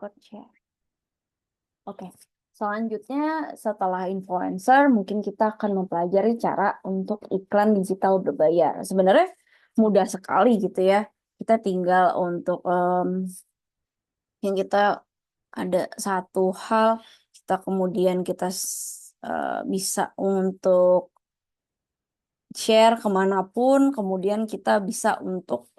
record share. Oke. Selanjutnya setelah influencer, mungkin kita akan mempelajari cara untuk iklan digital berbayar. Sebenarnya mudah sekali gitu ya. Kita tinggal untuk yang kita ada satu hal, kita kemudian kita bisa untuk share kemanapun, kemudian kita bisa untuk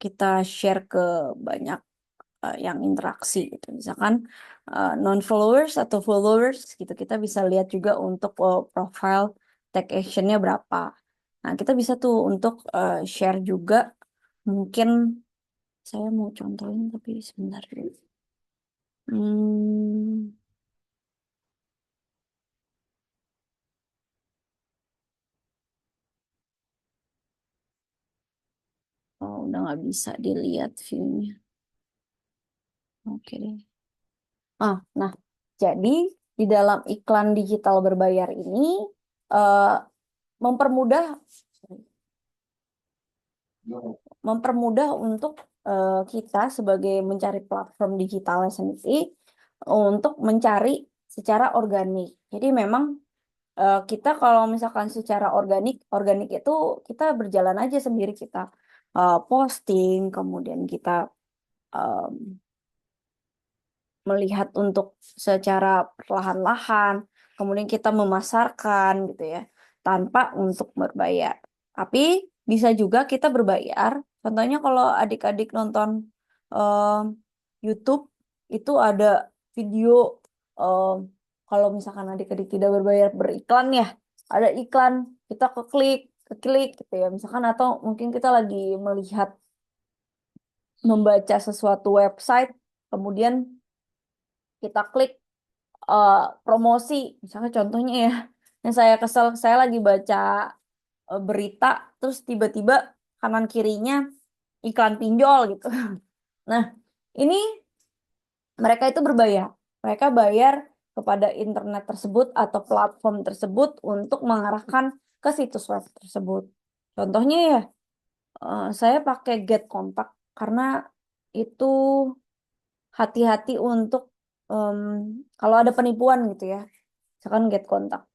kita share ke banyak yang interaksi gitu. Misalkan non followers atau followers gitu, kita bisa lihat juga untuk profile tag actionnya berapa. Nah, kita bisa tuh untuk share juga. Mungkin saya mau contohin tapi sebentar dulu. Hmm, oh, udah nggak bisa dilihat view-nya. Oke deh. Nah, jadi di dalam iklan digital berbayar ini eh, mempermudah mempermudah untuk kita sebagai mencari platform digitalnya sendiri untuk mencari secara organik. Jadi memang kita kalau misalkan secara organik itu kita berjalan aja sendiri, kita posting, kemudian kita em, melihat untuk secara perlahan-lahan, kemudian kita memasarkan gitu ya, tanpa untuk berbayar. Tapi bisa juga kita berbayar. Contohnya kalau adik-adik nonton em, YouTube itu ada video, em, kalau misalkan adik-adik tidak berbayar beriklan ya, ada iklan, kita keklik gitu ya. Misalkan atau mungkin kita lagi melihat membaca sesuatu website, kemudian kita klik promosi, misalnya contohnya ya, yang saya kesel, saya lagi baca berita, terus tiba-tiba kanan kirinya iklan pinjol gitu. Nah, ini mereka itu berbayar. Mereka bayar kepada internet tersebut atau platform tersebut untuk mengarahkan ke situs web tersebut. Contohnya ya, saya pakai Get Contact karena itu hati-hati untuk kalau ada penipuan gitu ya. Misalkan Get Contact.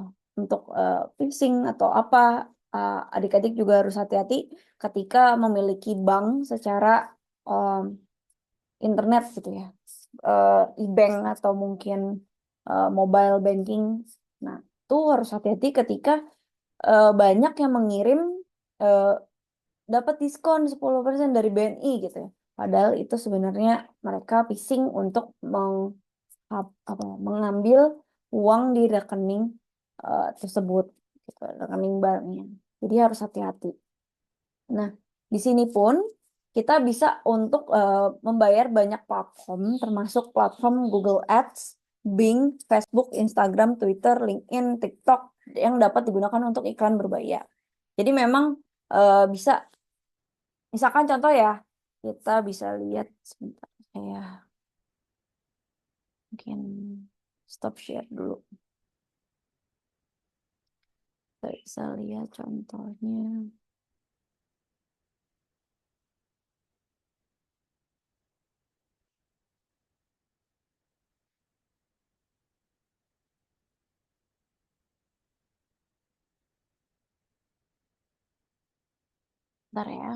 Nah, untuk phishing atau apa, adik-adik juga harus hati-hati ketika memiliki bank secara um, internet gitu ya. E-bank atau mungkin mobile banking. Nah, itu harus hati-hati ketika banyak yang mengirim eh, dapat diskon 10% dari BNI gitu ya. Padahal itu sebenarnya mereka phishing untuk mengambil uang di rekening tersebut, gitu, rekening banknya. Jadi harus hati-hati. Nah, di sini pun kita bisa untuk membayar banyak platform, termasuk platform Google Ads, Bing, Facebook, Instagram, Twitter, LinkedIn, TikTok yang dapat digunakan untuk iklan berbayar. Jadi memang bisa, misalkan contoh ya, kita bisa lihat sebentar, saya mungkin stop share dulu. Kita bisa lihat contohnya. Bentar ya.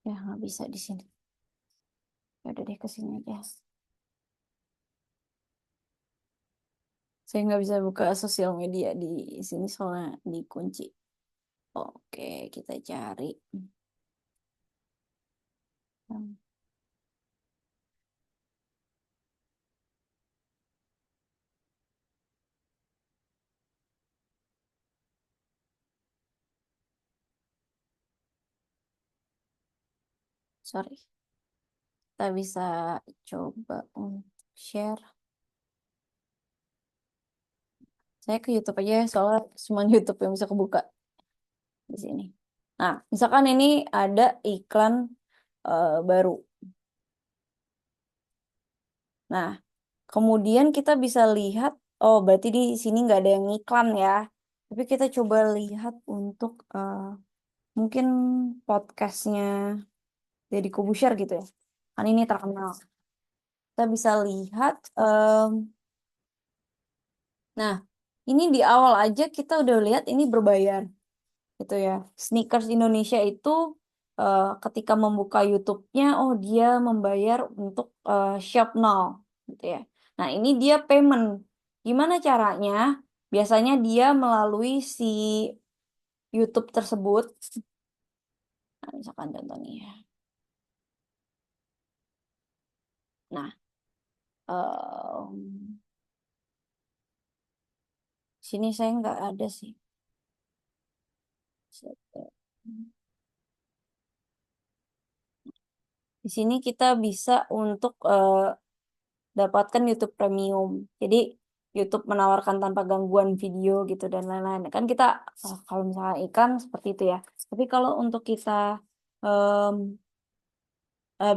Ya, nggak bisa di sini. Ya udah deh, ke sini aja. Saya nggak bisa buka sosial media di sini soalnya dikunci. Oke, kita cari. Hmm, Sorry. Kita bisa coba untuk share. Saya ke YouTube aja ya, soalnya cuma YouTube yang bisa kebuka di sini. Nah, misalkan ini ada iklan baru. Nah, Kemudian kita bisa lihat, oh berarti di sini nggak ada yang iklan ya. Tapi kita coba lihat untuk mungkin podcastnya Deddy Corbuzier gitu ya. Kan ini terkenal. Kita bisa lihat, nah ini di awal aja kita udah lihat ini berbayar gitu ya. Sneakers Indonesia itu ketika membuka YouTube-nya, oh dia membayar untuk Shop Now gitu ya. Nah ini dia payment. Gimana caranya? Biasanya dia melalui si YouTube tersebut. Nah, misalkan contohnya ya. Nah, sini saya nggak ada sih. Di sini kita bisa untuk dapatkan YouTube Premium. Jadi YouTube menawarkan tanpa gangguan video gitu dan lain-lain. Kan kita kalau misalnya iklan seperti itu ya. Tapi kalau untuk kita em,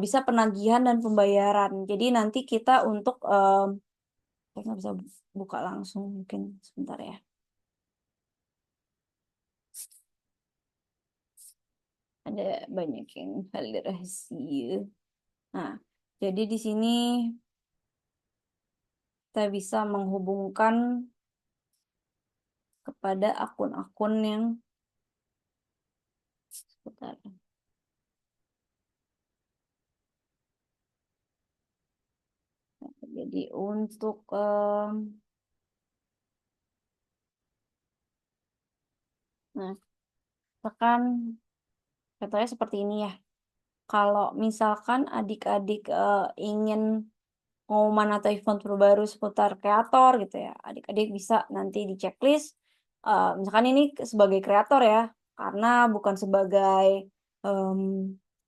bisa penagihan dan pembayaran. Jadi nanti kita untuk saya nggak bisa buka langsung mungkin sebentar ya. Ada banyak yang hal rahasia. Nah, jadi di sini kita bisa menghubungkan kepada akun-akun yang sebentar. Jadi untuk nah, misalkan contohnya seperti ini ya. Kalau misalkan adik-adik ingin pengumuman atau event terbaru seputar kreator gitu ya, adik-adik bisa nanti di checklist. Misalkan ini sebagai kreator ya, karena bukan sebagai em,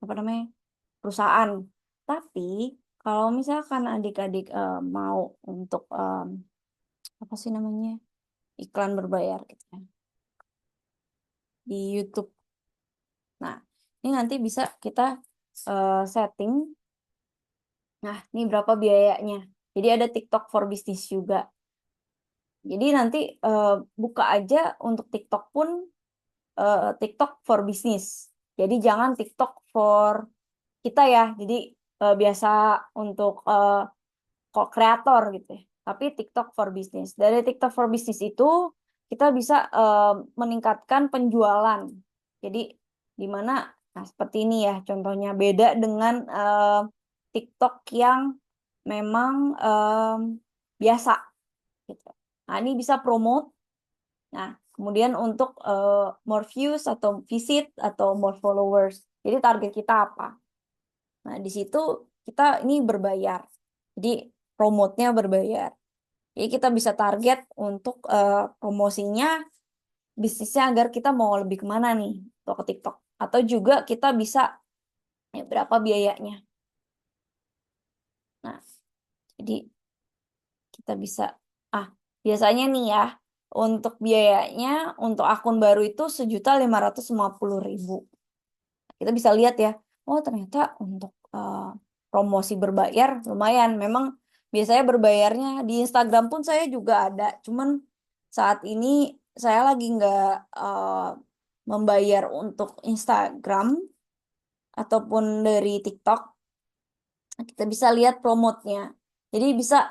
apa namanya perusahaan. Tapi kalau misalkan adik-adik mau untuk apa sih namanya iklan berbayar gitu ya di YouTube. Nah, ini nanti bisa kita setting. Nah, ini berapa biayanya? Jadi ada TikTok for Business juga. Jadi nanti buka aja untuk TikTok pun TikTok for Business. Jadi jangan TikTok for kita ya. Jadi biasa untuk kok kreator gitu ya. Tapi TikTok for Business. Dari TikTok for Business itu kita bisa meningkatkan penjualan. Jadi di mana nah seperti ini ya contohnya beda dengan TikTok yang memang biasa gitu. Nah, ini bisa promote. Nah, kemudian untuk more views atau visit atau more followers. Jadi target kita apa? Nah, di situ kita ini berbayar. Jadi promote-nya berbayar. Jadi kita bisa target untuk promosinya bisnisnya agar kita mau lebih kemana nih atau ke TikTok. Atau juga kita bisa ya, berapa biayanya. Nah, jadi kita bisa biasanya nih ya untuk biayanya untuk akun baru itu 1.550.000. Kita bisa lihat ya, oh ternyata untuk promosi berbayar lumayan. Memang biasanya berbayarnya di Instagram pun saya juga ada, cuman saat ini saya lagi nggak membayar untuk Instagram ataupun dari TikTok. Kita bisa lihat promotnya. Jadi bisa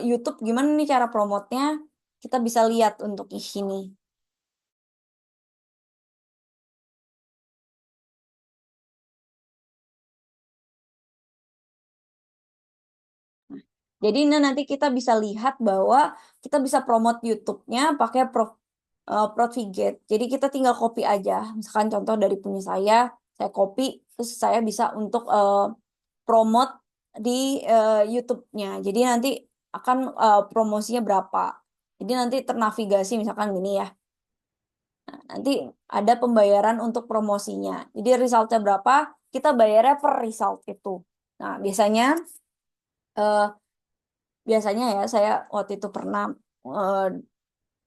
YouTube gimana nih cara promotnya? Kita bisa lihat untuk di sini. Jadi ini nanti kita bisa lihat bahwa kita bisa promote YouTube-nya pakai Profigate. Jadi kita tinggal copy aja. Misalkan contoh dari punya saya copy, terus saya bisa untuk promote di YouTube-nya. Jadi nanti akan promosinya berapa. Jadi nanti ternavigasi misalkan gini ya. Nah, nanti ada pembayaran untuk promosinya. Jadi resultnya berapa, kita bayarnya per result itu. Nah, eh, biasanya ya saya waktu itu pernah eh,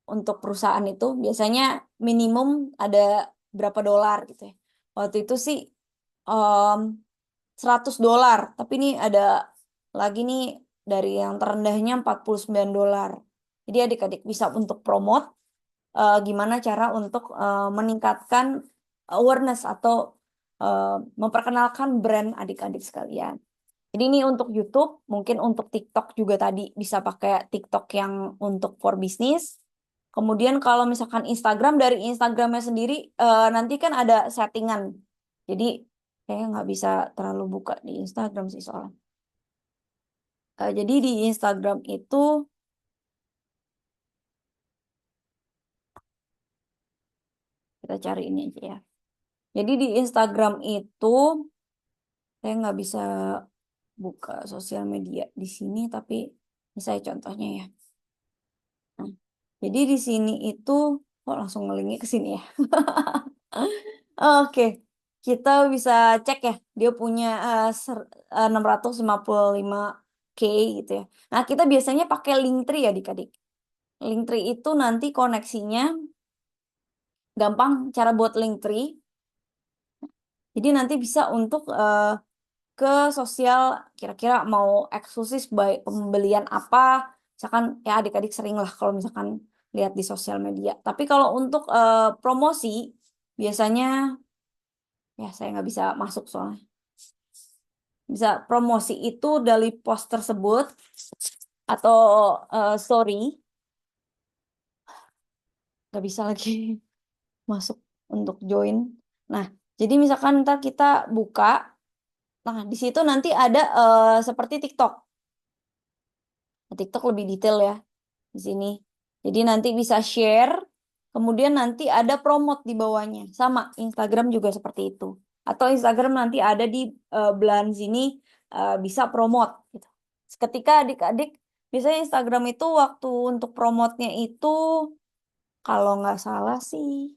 untuk perusahaan itu biasanya minimum ada berapa dolar gitu ya. Waktu itu sih em, $100. Tapi ini ada lagi nih dari yang terendahnya $49. Jadi adik-adik bisa untuk promote gimana cara untuk meningkatkan awareness atau memperkenalkan brand adik-adik sekalian. Jadi ini untuk YouTube, mungkin untuk TikTok juga tadi bisa pakai TikTok yang untuk for business. Kemudian kalau misalkan Instagram, dari Instagramnya sendiri nanti kan ada settingan. Jadi kayaknya nggak bisa terlalu buka di Instagram sih soalnya. Jadi di Instagram itu kita cari ini aja ya. Jadi di Instagram itu saya nggak bisa buka sosial media di sini, tapi ini saya contohnya ya. Nah, jadi di sini itu kok langsung ngelingnya ke sini ya. Oke, kita bisa cek ya. Dia punya 655K gitu ya. Nah, kita biasanya pakai Linktree ya, adik-adik. Linktree itu nanti koneksinya gampang cara buat Linktree. Jadi nanti bisa untuk ke sosial, kira-kira mau eksklusif baik pembelian apa, misalkan ya adik-adik sering lah kalau misalkan lihat di sosial media. Tapi kalau untuk promosi, biasanya ya saya nggak bisa masuk soalnya. Bisa promosi itu dari post tersebut atau story, nggak bisa lagi masuk untuk join. Nah, jadi misalkan ntar kita buka, nah di situ nanti ada seperti TikTok. TikTok lebih detail ya di sini. Jadi nanti bisa share, kemudian nanti ada promote di bawahnya. Sama, Instagram juga seperti itu. Atau Instagram nanti ada di belahan sini bisa promote gitu. Ketika adik-adik, biasanya Instagram itu waktu untuk promotnya itu kalau nggak salah sih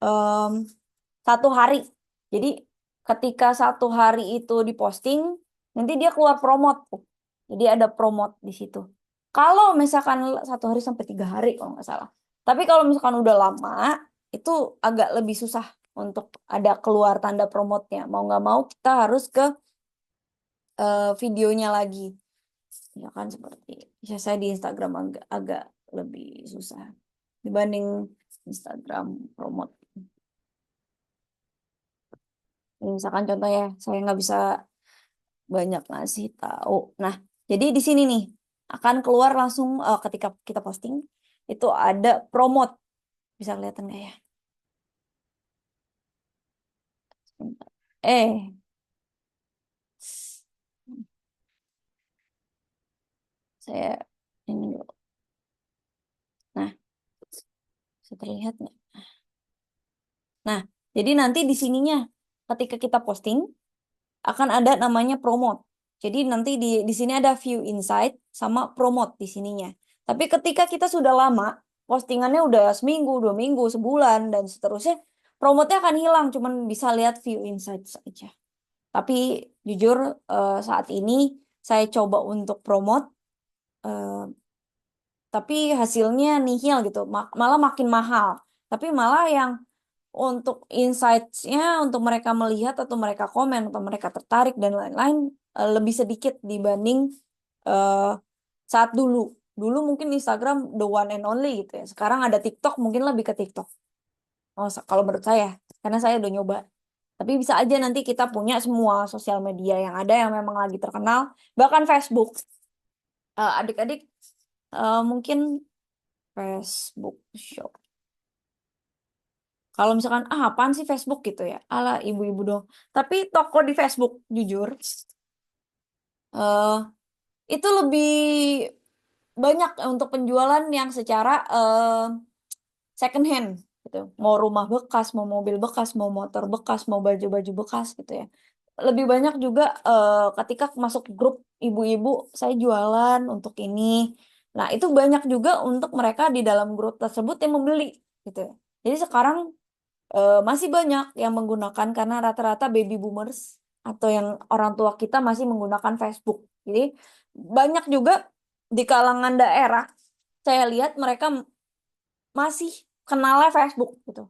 em, 1 hari. Jadi ketika 1 hari itu diposting, nanti dia keluar promote. Jadi ada promote di situ. Kalau misalkan 1 hari sampai 3 hari kalau nggak salah. Tapi kalau misalkan udah lama, itu agak lebih susah untuk ada keluar tanda promotnya. Mau nggak mau kita harus ke videonya lagi. Ya kan seperti saya di Instagram agak lebih susah dibanding Instagram promote. Misalkan contoh ya, saya nggak bisa banyak ngasih tahu. Nah, jadi di sini nih akan keluar langsung ketika kita posting itu ada promote. Bisa kelihatan nggak ya? Sebentar. Saya ini dulu. Nah, bisa terlihat nggak? Nah, jadi nanti di sininya ketika kita posting akan ada namanya promote. Jadi nanti di sini ada view insight sama promote di sininya. Tapi ketika kita sudah lama, postingannya udah seminggu, 2 minggu, sebulan, dan seterusnya, promote-nya akan hilang, cuman bisa lihat view insight saja. Tapi jujur saat ini saya coba untuk promote, eh, tapi hasilnya nihil gitu, malah makin mahal. Tapi malah yang untuk insights-nya, untuk mereka melihat atau mereka komen atau mereka tertarik dan lain-lain lebih sedikit dibanding eh, saat dulu. Dulu mungkin Instagram the one and only gitu ya. Sekarang ada TikTok, mungkin lebih ke TikTok. Oh, kalau menurut saya, karena saya udah nyoba. Tapi bisa aja nanti kita punya semua sosial media yang ada yang memang lagi terkenal, bahkan Facebook. Adik-adik mungkin Facebook Shop. Kalau misalkan, apaan sih Facebook gitu ya? Ala ibu-ibu dong. Tapi toko di Facebook, jujur, eh itu lebih banyak untuk penjualan yang secara second hand gitu. Mau rumah bekas, mau mobil bekas, mau motor bekas, mau baju-baju bekas gitu ya. Lebih banyak juga ketika masuk grup ibu-ibu, saya jualan untuk ini. Nah, itu banyak juga untuk mereka di dalam grup tersebut yang membeli gitu ya. Jadi sekarang masih banyak yang menggunakan karena rata-rata baby boomers atau yang orang tua kita masih menggunakan Facebook. Jadi banyak juga di kalangan daerah saya lihat mereka masih kenalnya Facebook gitu.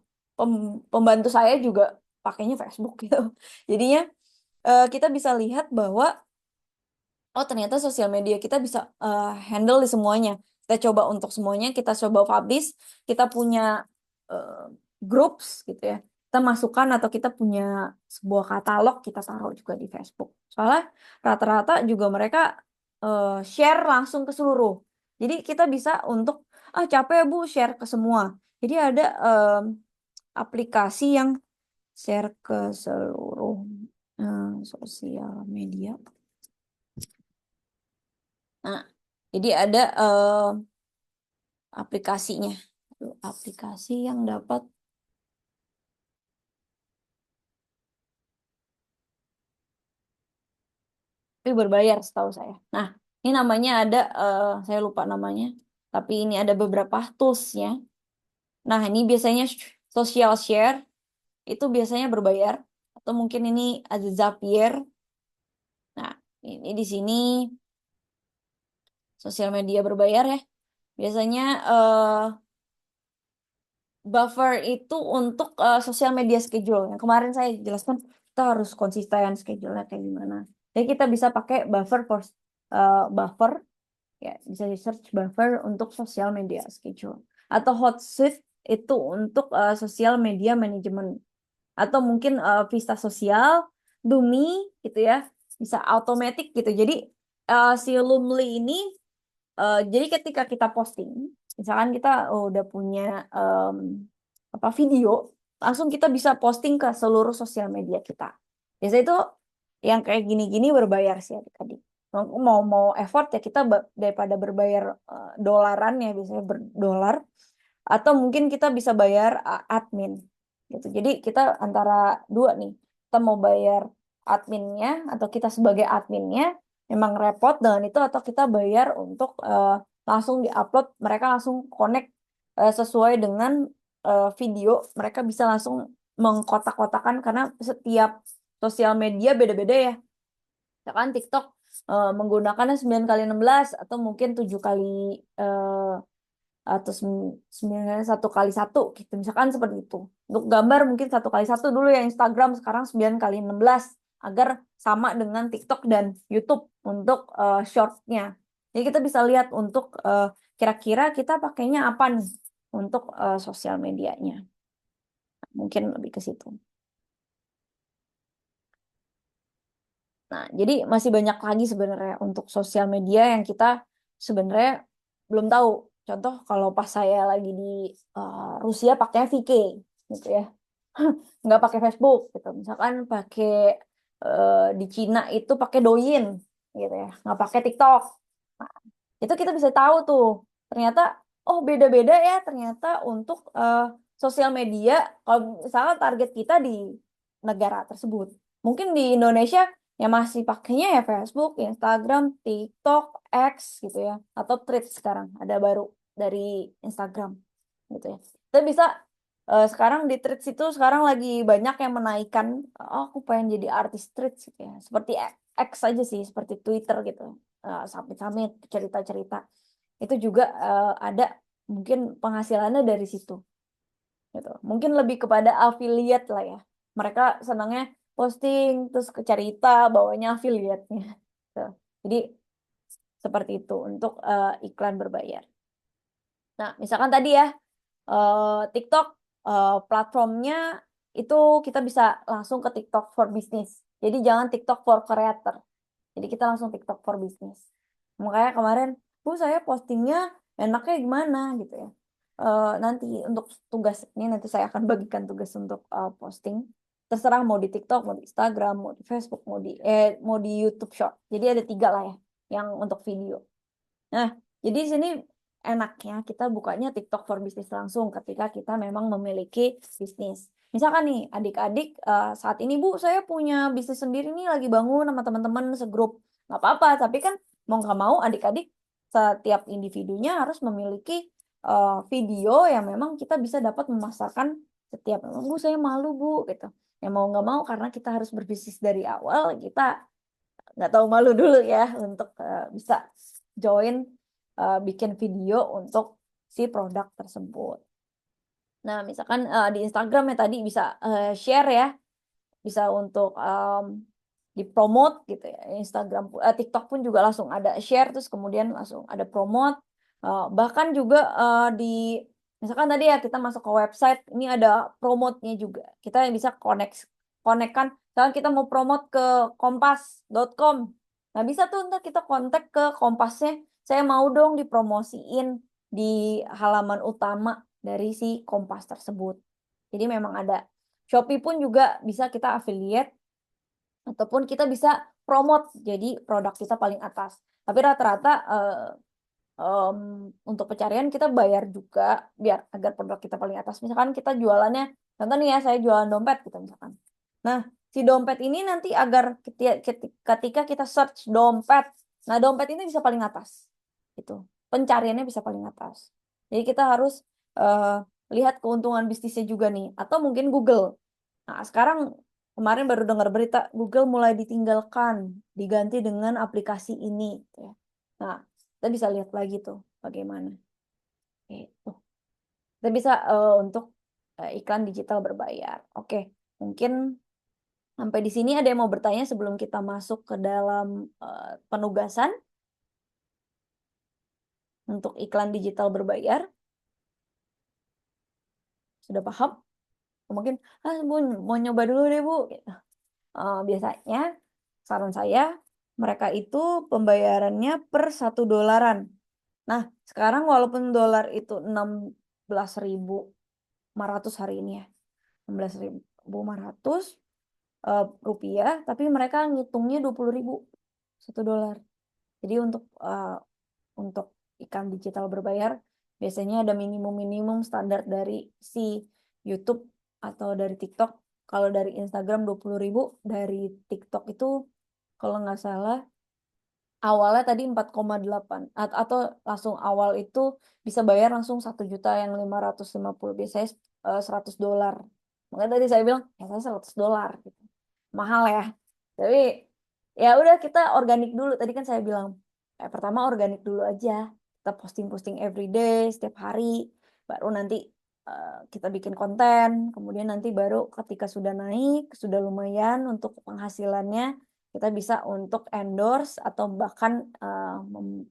Pembantu saya juga pakainya Facebook gitu. Jadinya kita bisa lihat bahwa oh ternyata sosial media kita bisa handle di semuanya. Kita coba untuk semuanya, kita coba publish, kita punya uh, groups gitu ya. Kita masukkan atau kita punya sebuah katalog kita taruh juga di Facebook. Soalnya rata-rata juga mereka share langsung ke seluruh. Jadi kita bisa untuk capek ya Bu share ke semua. Jadi ada aplikasi yang share ke seluruh sosial media. Nah, jadi ada aplikasinya. Aplikasi yang dapat tapi berbayar setahu saya. Nah, ini namanya ada saya lupa namanya, tapi ini ada beberapa toolsnya. Nah, ini biasanya social share itu biasanya berbayar atau mungkin ini ada Zapier. Nah, ini di sini sosial media berbayar ya. Biasanya buffer itu untuk sosial media schedule. Yang kemarin saya jelaskan kita harus konsisten schedule-nya kayak gimana. Jadi kita bisa pakai buffer for buffer ya bisa di search buffer untuk sosial media schedule atau Hotsuite itu untuk sosial media management atau mungkin Vista Sosial, Dumi gitu ya bisa automatic gitu. Jadi si Loomly ini jadi ketika kita posting, misalkan kita udah punya em, apa video, langsung kita bisa posting ke seluruh sosial media kita. Biasanya itu yang kayak gini-gini berbayar sih adik-adik. Mau mau effort ya kita daripada berbayar dolaran ya biasanya berdolar atau mungkin kita bisa bayar admin gitu. Jadi kita antara dua nih. Kita mau bayar adminnya atau kita sebagai adminnya memang repot dengan itu atau kita bayar untuk langsung diupload mereka langsung connect sesuai dengan video mereka bisa langsung mengkotak-kotakan karena setiap sosial media beda-beda ya. Misalkan TikTok menggunakannya 9 kali 16 atau mungkin 7 kali atau 9 kali 1 kali 1 gitu misalkan seperti itu untuk gambar mungkin 1 kali 1 dulu ya Instagram sekarang 9 kali 16 agar sama dengan TikTok dan YouTube untuk shortnya jadi kita bisa lihat untuk kira-kira kita pakainya apa nih untuk sosial medianya mungkin lebih ke situ. Nah, jadi masih banyak lagi sebenarnya untuk sosial media yang kita sebenarnya belum tahu. Contoh kalau pas saya lagi di Rusia pakainya VK gitu ya. Nggak pakai Facebook gitu. Misalkan pakai di Cina itu pakai Douyin gitu ya. Nggak pakai TikTok. Nah, itu kita bisa tahu tuh. Ternyata oh beda-beda ya ternyata untuk sosial media kalau misalnya target kita di negara tersebut. Mungkin di Indonesia yang masih pakainya ya Facebook, Instagram, TikTok, X gitu ya, atau Threads sekarang ada baru dari Instagram gitu ya. Kita bisa sekarang di Threads itu sekarang lagi banyak yang menaikkan, oh, aku pengen jadi artis Threads gitu ya, seperti X aja sih, seperti Twitter gitu, samit-samit cerita-cerita itu juga ada mungkin penghasilannya dari situ gitu. Mungkin lebih kepada affiliate lah ya. Mereka senangnya posting terus ke cerita bawanya affiliate-nya. Gitu. Jadi seperti itu untuk iklan berbayar. Nah, misalkan tadi ya TikTok platformnya itu kita bisa langsung ke TikTok for Business. Jadi jangan TikTok for Creator. Jadi kita langsung TikTok for Business. Makanya kemarin, Bu saya postingnya enaknya gimana gitu ya. Nanti untuk tugas ini nanti saya akan bagikan tugas untuk posting. Terserah mau di TikTok, mau di Instagram, mau di Facebook, mau di YouTube Short. Jadi ada 3 lah ya yang untuk video. Nah, jadi di sini enaknya kita bukanya TikTok for Business langsung ketika kita memang memiliki bisnis. Misalkan nih, adik-adik saat ini Bu, saya punya bisnis sendiri nih lagi bangun sama teman-teman segrup. Nggak apa-apa, tapi kan mau nggak mau adik-adik setiap individunya harus memiliki video yang memang kita bisa dapat memasarkan setiap, Bu saya malu Bu, gitu. Ya mau nggak mau karena kita harus berbisnis dari awal, kita nggak tahu malu dulu ya untuk bisa join bikin video untuk si produk tersebut. Nah, misalkan di Instagram ya tadi bisa share ya, bisa untuk dipromote gitu ya. Instagram, TikTok pun juga langsung ada share, terus kemudian langsung ada promote. Bahkan juga di misalkan tadi ya kita masuk ke website, ini ada promote-nya juga. Kita bisa konekkan. Misalkan kita mau promote ke kompas.com. Nah, bisa tuh ntar kita kontak ke Kompasnya. Saya mau dong dipromosiin di halaman utama dari si Kompas tersebut. Jadi memang ada. Shopee pun juga bisa kita affiliate ataupun kita bisa promote jadi produk kita paling atas. Tapi rata-rata em, untuk pencarian kita bayar juga biar agar produk kita paling atas. Misalkan kita jualannya, contoh nih ya, saya jualan dompet gitu misalkan. Nah, si dompet ini nanti agar ketika kita search dompet, nah dompet ini bisa paling atas. Gitu. Pencariannya bisa paling atas. Jadi kita harus eh, lihat keuntungan bisnisnya juga nih. Atau mungkin Google. Nah, sekarang kemarin baru dengar berita Google mulai ditinggalkan, diganti dengan aplikasi ini, gitu ya. Nah, kita bisa lihat lagi tuh bagaimana. Gitu. Kita bisa untuk iklan digital berbayar. Oke, mungkin sampai di sini ada yang mau bertanya sebelum kita masuk ke dalam penugasan untuk iklan digital berbayar. Sudah paham? Mungkin, Bu, mau nyoba dulu deh, Bu. Gitu. Biasanya saran saya mereka itu pembayarannya per $1. Nah, sekarang walaupun dolar itu 16.500 hari ini ya, 16.500 rupiah, tapi mereka ngitungnya 20.000 $1. Jadi untuk iklan digital berbayar biasanya ada minimum standar dari si YouTube atau dari TikTok. Kalau dari Instagram 20.000, dari TikTok itu kalau nggak salah awalnya tadi 4,8 atau langsung awal itu bisa bayar langsung 1.550.000 biasanya $100. Makanya tadi saya bilang ya saya $100 gitu. Mahal ya. Tapi ya udah kita organik dulu. Tadi kan saya bilang pertama organik dulu aja. Kita posting-posting everyday setiap hari. Baru nanti kita bikin konten. Kemudian nanti baru ketika sudah naik, sudah lumayan untuk penghasilannya, kita bisa untuk endorse atau bahkan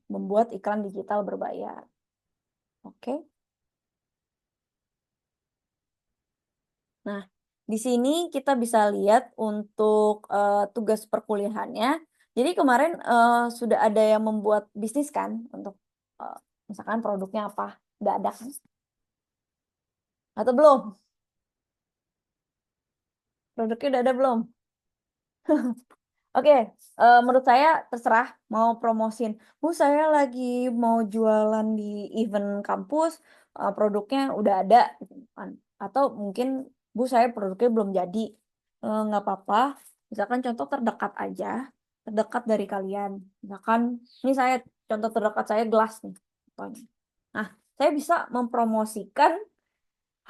membuat iklan digital berbayar. Oke. Nah, di sini kita bisa lihat untuk tugas perkuliahannya. Jadi kemarin sudah ada yang membuat bisnis kan untuk misalkan produknya apa? Udah ada kan? Atau belum? Produknya udah ada belum? Oke, menurut saya terserah mau promosin. Bu, saya lagi mau jualan di event kampus, produknya udah ada, gitu kan. Atau mungkin, Bu, saya produknya belum jadi. Nggak apa-apa. Misalkan contoh terdekat aja, terdekat dari kalian. Misalkan, ini saya contoh terdekat saya gelas nih. Contohnya. Nah, saya bisa mempromosikan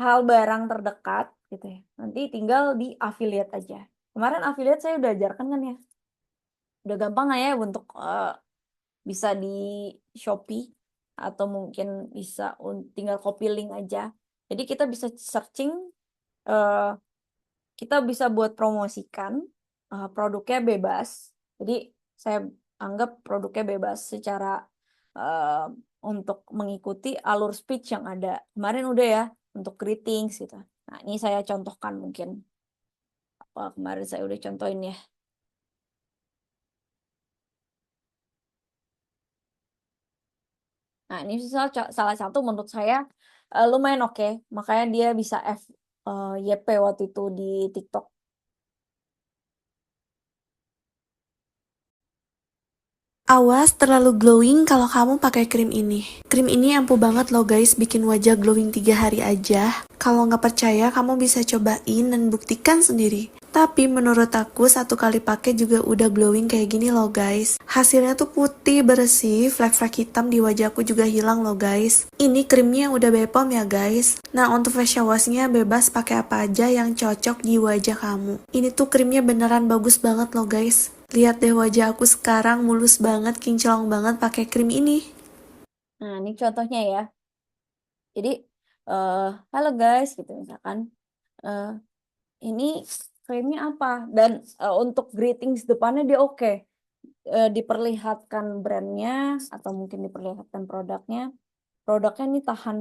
hal barang terdekat, gitu ya. Nanti tinggal di affiliate aja. Kemarin affiliate saya udah ajarkan kan ya. Udah gampang lah ya untuk bisa di Shopee atau mungkin bisa tinggal copy link aja. Jadi kita bisa searching, eh, kita bisa buat promosikan produknya bebas. Jadi saya anggap produknya bebas secara eh, untuk mengikuti alur speech yang ada. Kemarin udah ya untuk greetings gitu. Nah, ini saya contohkan mungkin. Kemarin saya udah contohin ya. Nah, ini salah satu menurut saya lumayan oke. Makanya dia bisa YP waktu itu di TikTok. Awas terlalu glowing kalau kamu pakai krim ini. Krim ini ampuh banget loh guys, bikin wajah glowing 3 hari aja. Kalau nggak percaya, kamu bisa cobain dan buktikan sendiri. Tapi menurut aku, satu kali pakai juga udah glowing kayak gini loh guys. Hasilnya tuh putih, bersih, flek-flek hitam di wajahku juga hilang loh guys. Ini krimnya udah Bepom ya guys. Nah, untuk facial washnya bebas pakai apa aja yang cocok di wajah kamu. Ini tuh krimnya beneran bagus banget loh guys. Lihat deh wajah aku sekarang mulus banget, kinclong banget pakai krim ini. Nah, ini contohnya ya. Jadi, halo guys, gitu misalkan. eh, ini klaimnya apa. Dan untuk greetings depannya dia oke. Diperlihatkan brandnya atau mungkin diperlihatkan produknya. Produknya ini tahan,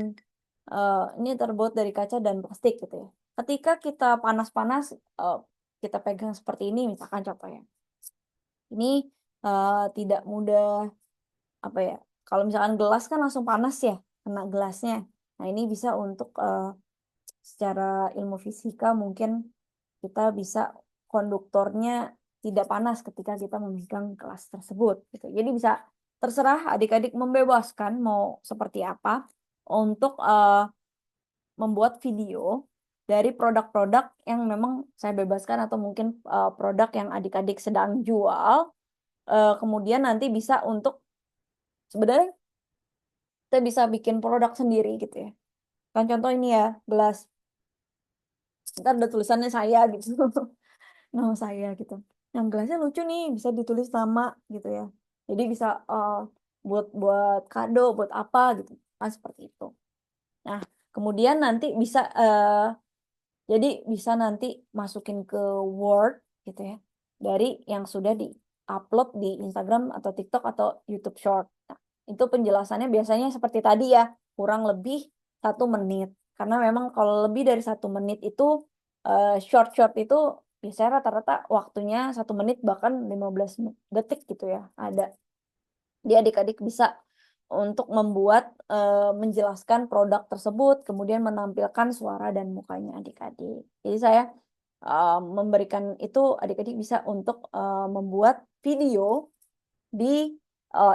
ini terbuat dari kaca dan plastik gitu ya. Ketika kita panas-panas, kita pegang seperti ini misalkan contohnya. Ini tidak mudah, apa ya, kalau misalkan gelas kan langsung panas ya, kena gelasnya. Nah ini bisa untuk secara ilmu fisika mungkin kita bisa konduktornya tidak panas ketika kita memegang gelas tersebut gitu. Jadi bisa terserah adik-adik membebaskan mau seperti apa untuk membuat video dari produk-produk yang memang saya bebaskan atau mungkin produk yang adik-adik sedang jual. Kemudian nanti bisa untuk sebenarnya kita bisa bikin produk sendiri gitu ya. Kan contoh ini ya, gelas. Ntar ada tulisannya saya gitu. Nama saya gitu. Yang gelasnya lucu nih, bisa ditulis nama gitu ya. Jadi bisa buat buat kado, buat apa gitu. Kan seperti itu. Nah, kemudian nanti bisa jadi bisa nanti masukin ke Word gitu ya. Dari yang sudah di-upload di Instagram atau TikTok atau YouTube Short. Nah, itu penjelasannya biasanya seperti tadi ya, kurang lebih 1 menit. Karena memang kalau lebih dari 1 menit itu short-short itu biasanya rata-rata waktunya 1 menit bahkan 15 detik gitu ya. Ada. Dia adik-adik bisa untuk membuat menjelaskan produk tersebut, kemudian menampilkan suara dan mukanya adik-adik. Jadi saya memberikan itu adik-adik bisa untuk membuat video di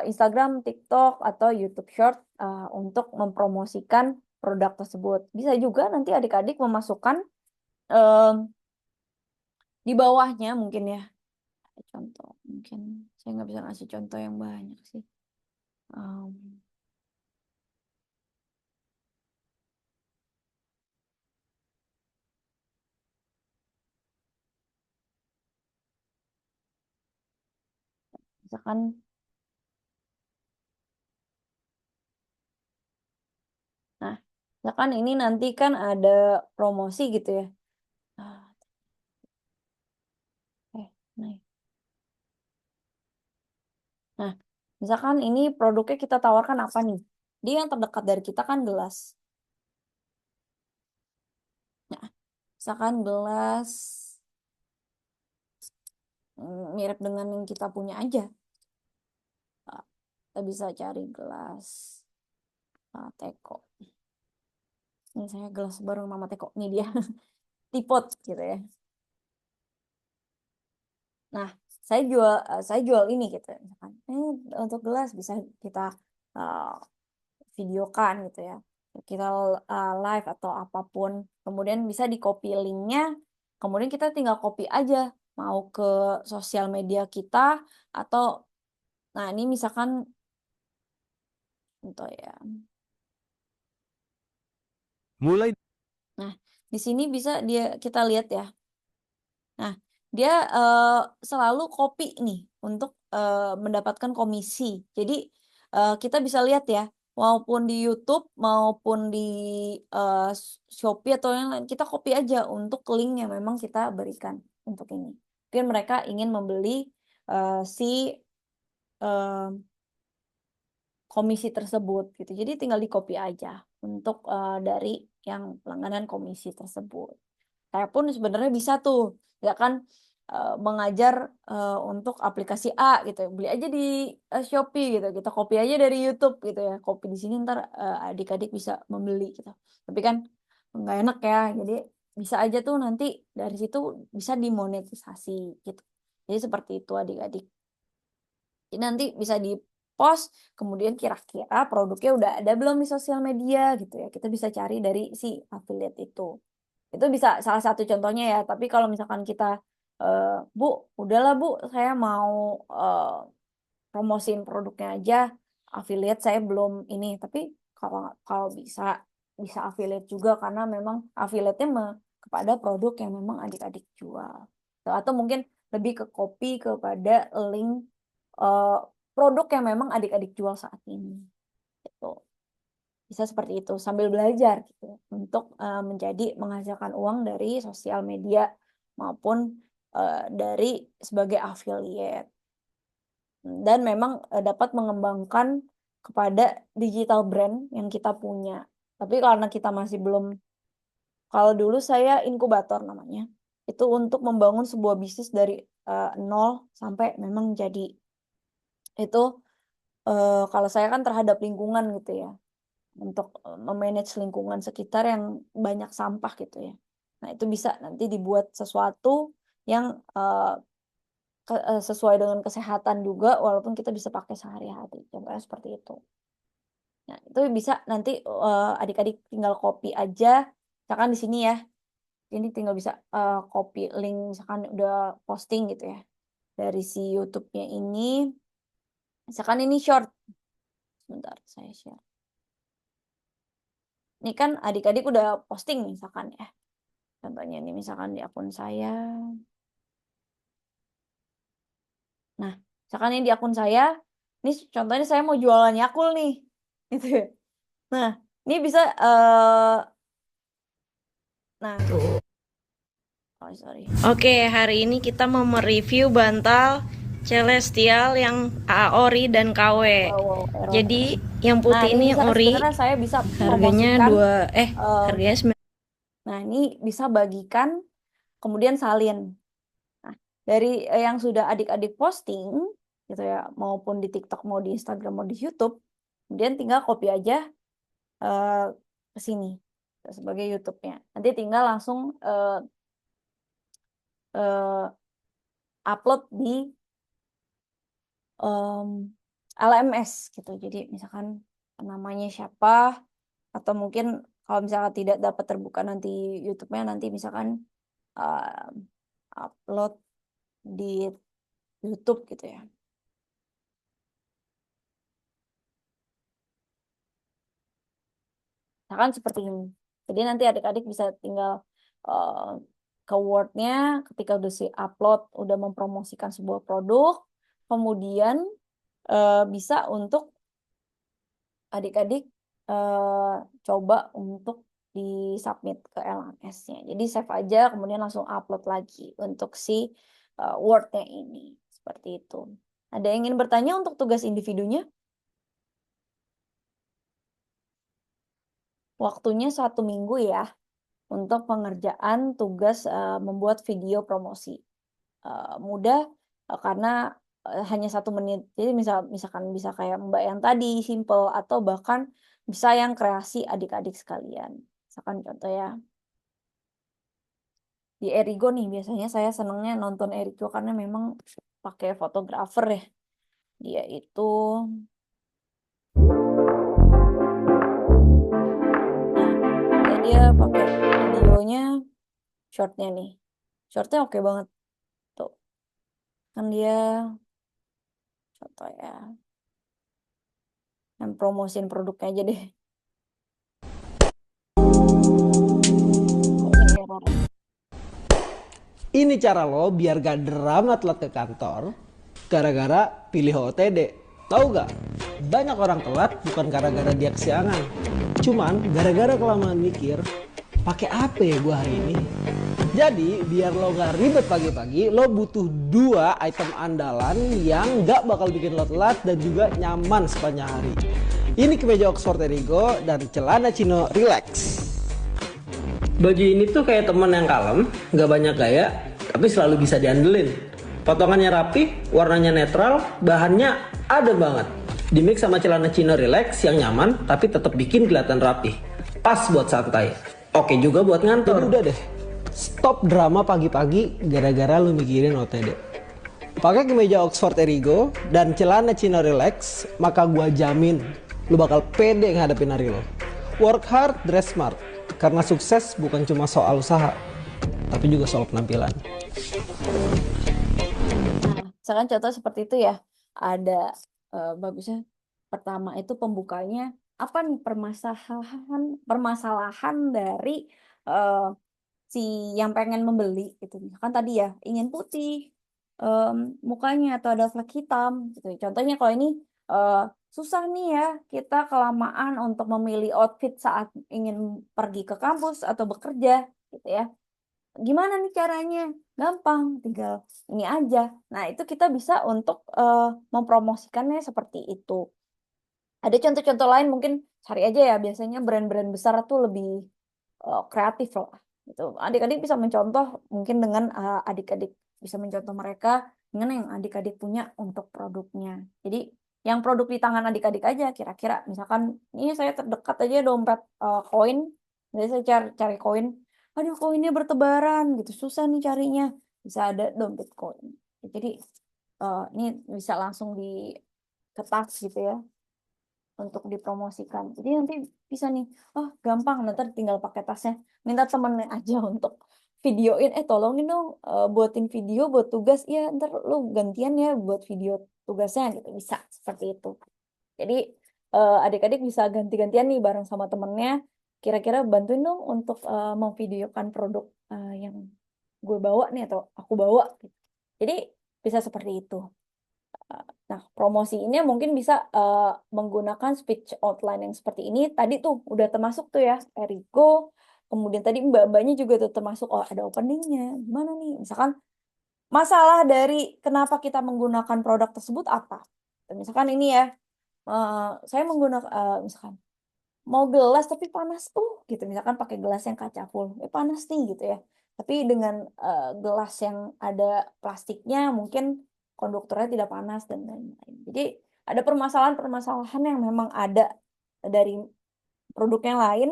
Instagram, TikTok atau YouTube Short untuk mempromosikan produk tersebut. Bisa juga nanti adik-adik memasukkan eh, di bawahnya mungkin ya. Contoh, mungkin saya nggak bisa ngasih contoh yang banyak sih. Um, Misalkan, nah, misalkan ini nanti kan ada promosi gitu ya. Ah, nah. Nah, misalkan ini produknya kita tawarkan apa nih? Dia yang terdekat dari kita kan gelas. Nah, misalkan gelas mirip dengan yang kita punya aja. Ah, kita bisa cari gelas teko. Ini saya gelas baru nama teko. Ini dia. Tipot gitu ya. Nah, saya jual ini gitu ya. Misalkan, untuk gelas bisa kita uh, videokan gitu ya. Kita live atau apapun. Kemudian bisa di copy linknya. Kemudian kita tinggal copy aja. Mau ke sosial media kita atau, nah ini misalkan untuk ya. Mulai Nah, di sini bisa dia kita lihat ya. Nah, dia selalu copy nih untuk mendapatkan komisi. Jadi kita bisa lihat ya, maupun di YouTube maupun di eh, Shopee atau yang lain, kita copy aja untuk link yang memang kita berikan untuk ini. Mungkin mereka ingin membeli si eh, komisi tersebut gitu. Jadi tinggal di copy aja untuk dari yang langganan komisi tersebut. Saya pun sebenarnya bisa tuh, ya kan, mengajar untuk aplikasi A gitu, beli aja di Shopee gitu, kita copy aja dari YouTube gitu ya, copy di sini ntar adik-adik bisa membeli gitu. Tapi kan nggak enak ya, jadi bisa aja tuh nanti dari situ bisa dimonetisasi gitu. Jadi seperti itu adik-adik. Jadi nanti bisa di post, kemudian kira-kira produknya udah ada belum di sosial media gitu ya. Kita bisa cari dari si affiliate itu. Itu bisa salah satu contohnya ya. Tapi kalau misalkan kita, eh, Bu, udahlah Bu, saya mau promosiin produknya aja, affiliate saya belum ini. Tapi kalau kalau bisa bisa affiliate juga karena memang affiliate-nya kepada produk yang memang adik-adik jual. Atau mungkin lebih ke copy kepada link eh, produk yang memang adik-adik jual saat ini. Gitu. Bisa seperti itu sambil belajar gitu untuk menjadi menghasilkan uang dari sosial media maupun dari sebagai affiliate. Dan memang dapat mengembangkan kepada digital brand yang kita punya. Tapi karena kita masih belum, kalau dulu saya inkubator namanya, itu untuk membangun sebuah bisnis dari nol sampai memang jadi. Itu kalau saya kan terhadap lingkungan gitu ya, untuk memanage lingkungan sekitar yang banyak sampah gitu ya. Nah itu bisa nanti dibuat sesuatu yang sesuai dengan kesehatan juga, walaupun kita bisa pakai sehari-hari. Contohnya seperti itu. Nah itu bisa nanti adik-adik tinggal copy aja, misalkan di sini ya. Ini tinggal bisa copy link, misalkan udah posting gitu ya, dari si YouTube-nya ini. Misalkan ini short. Sebentar, saya share. Ini kan adik-adik udah posting misalkan ya. Contohnya ini misalkan di akun saya. Nah, misalkan ini di akun saya. Ini contohnya saya mau jualan Yakult nih. Gitu ya. Nah, ini bisa nah, oh sorry. Oke, hari ini kita mau mereview bantal Celestial yang ori dan KW. Wow, error. Jadi yang Nah, putih ini ini bisa ori. sebenarnya saya bisa Harganya promosikan. harganya 9. Nah, ini bisa bagikan, kemudian salin. Nah, dari yang sudah adik-adik posting, gitu ya, maupun di TikTok, mau di Instagram, mau di YouTube, kemudian tinggal copy aja ke sini sebagai YouTube-nya. Nanti tinggal langsung upload di LMS gitu. Jadi misalkan namanya siapa, atau mungkin kalau misalkan tidak dapat terbuka nanti YouTube-nya, nanti misalkan upload di YouTube gitu ya. Misalkan seperti ini. Jadi nanti adik-adik bisa tinggal ke Word-nya ketika udah si upload, udah mempromosikan sebuah produk, kemudian bisa untuk adik-adik coba untuk di-submit ke LMS-nya. Jadi save aja, kemudian langsung upload lagi untuk si Word-nya ini. Seperti itu. Ada yang ingin bertanya untuk tugas individunya? Waktunya 1 minggu ya, untuk pengerjaan tugas membuat video promosi. Mudah karena hanya 1 menit. Jadi misalkan bisa kayak Mbak yang tadi, simple, atau bahkan bisa yang kreasi adik-adik sekalian. Misalkan contoh ya, di Erigo nih, biasanya saya senangnya nonton Erigo karena memang pakai fotografer ya. Dia itu, nah dia pakai videonya, shortnya nih. Shortnya oke banget tuh. Kan dia contoh ya, yang promosiin produknya aja deh. Kayaknya error. Ini cara lo biar gak drama telat ke kantor gara-gara pilih OTD. Tahu gak? Banyak orang telat bukan gara-gara dia kesiangan. Cuman gara-gara kelamaan mikir, pakai apa ya gua hari ini? Jadi biar lo gak ribet pagi-pagi, lo butuh 2 item andalan yang gak bakal bikin lo telat dan juga nyaman sepanjang hari. Ini kemeja Oxford Erigo dan celana chino relax. Baju ini tuh kayak teman yang kalem, gak banyak gaya, tapi selalu bisa diandelin. Potongannya rapi, warnanya netral, bahannya ada banget. Dimix sama celana chino relax yang nyaman, tapi tetap bikin kelihatan rapi. Pas buat santai. Oke juga buat ngantor. Jadi udah deh, stop drama pagi-pagi gara-gara lu mikirin OTD. Pakai kemeja Oxford Erigo dan celana chino relax, maka gua jamin lu bakal pede ngadepin hari lo. Work hard, dress smart. Karena sukses bukan cuma soal usaha, tapi juga soal penampilan. Nah, misalkan contoh seperti itu ya, ada bagusnya. Pertama itu pembukanya, apa nih permasalahan dari si yang pengen membeli gitu. Misalkan tadi ya, ingin putih mukanya atau ada flek hitam gitu. Contohnya kalau ini susah nih ya, kita kelamaan untuk memilih outfit saat ingin pergi ke kampus atau bekerja gitu ya. gimana nih caranya? Gampang, tinggal ini aja. Nah, itu kita bisa untuk mempromosikannya seperti itu. Ada contoh-contoh lain mungkin cari aja ya. Biasanya brand-brand besar tuh lebih kreatif lah. Gitu. Adik-adik bisa mencontoh mungkin dengan adik-adik bisa mencontoh mereka dengan yang adik-adik punya untuk produknya. Jadi yang produk di tangan adik-adik aja kira-kira. Misalkan ini saya terdekat aja dompet koin. Jadi saya cari koin. Aduh koinnya bertebaran gitu. Susah nih carinya. Bisa ada dompet koin. Jadi ini bisa langsung di kertas gitu ya untuk dipromosikan. Jadi nanti bisa nih, oh gampang, nanti tinggal pakai tasnya. Minta temennya aja untuk videoin, tolongin dong buatin video buat tugas. Ya ntar lu gantian ya buat video tugasnya gitu. Bisa seperti itu. Jadi adik-adik bisa ganti-gantian nih bareng sama temennya. Kira-kira bantuin dong untuk memvideokan produk yang gue bawa nih atau aku bawa. Gitu. Jadi bisa seperti itu. Nah, promosiinnya mungkin bisa menggunakan speech outline yang seperti ini. Tadi tuh udah termasuk tuh ya, Erigo. Kemudian tadi mbak-mbaknya juga tuh termasuk, oh ada openingnya. Gimana nih? Misalkan masalah dari kenapa kita menggunakan produk tersebut apa? Misalkan ini ya, saya menggunakan, misalkan mau gelas tapi panas gitu. Misalkan pakai gelas yang kaca full, panas nih gitu ya. Tapi dengan gelas yang ada plastiknya mungkin konduktornya tidak panas dan lain-lain. Jadi ada permasalahan-permasalahan yang memang ada dari produk yang lain,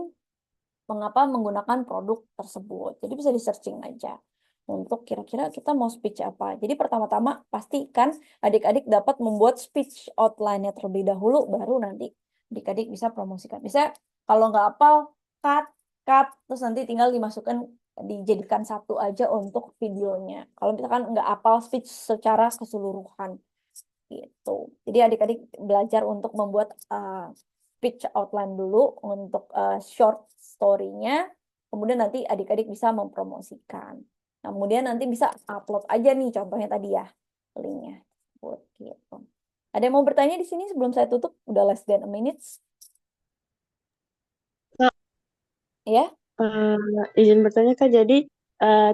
mengapa menggunakan produk tersebut. Jadi bisa di searching aja untuk kira-kira kita mau speech apa. Jadi pertama-tama pastikan adik-adik dapat membuat speech outline-nya terlebih dahulu, baru nanti adik-adik bisa promosikan. Bisa kalau nggak hafal, cut, cut, terus nanti tinggal dimasukkan, dijadikan satu aja untuk videonya. Kalau misalkan nggak hafal speech secara keseluruhan gitu. Jadi adik-adik belajar untuk membuat speech outline dulu untuk short story-nya. Kemudian nanti adik-adik bisa mempromosikan. Nah, kemudian nanti bisa upload aja nih contohnya tadi ya linknya. Gitu. Ada yang mau bertanya di sini sebelum saya tutup? Udah less than a minute. Kak, Ya? izin bertanya Kak, jadi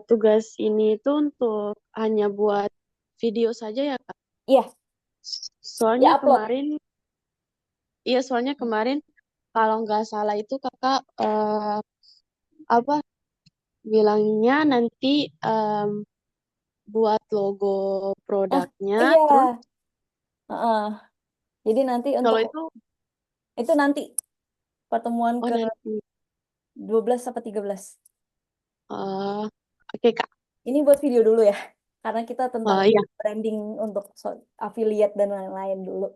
tugas ini itu untuk hanya buat video saja ya Kak? Iya, Soalnya di-upload. kemarin, iya soalnya kemarin kalau nggak salah itu Kakak apa bilangnya nanti buat logo Nah, produknya, iya. terus Heeh. Jadi nanti kalau untuk itu itu nanti pertemuan oh ke nanti 12 sampai 13. eh oke Kak, Ini buat video dulu ya, karena kita tentang iya branding untuk affiliate dan lain-lain dulu.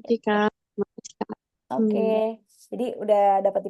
oke Kak, makasih Kak. Oke, Hmm. jadi udah dapat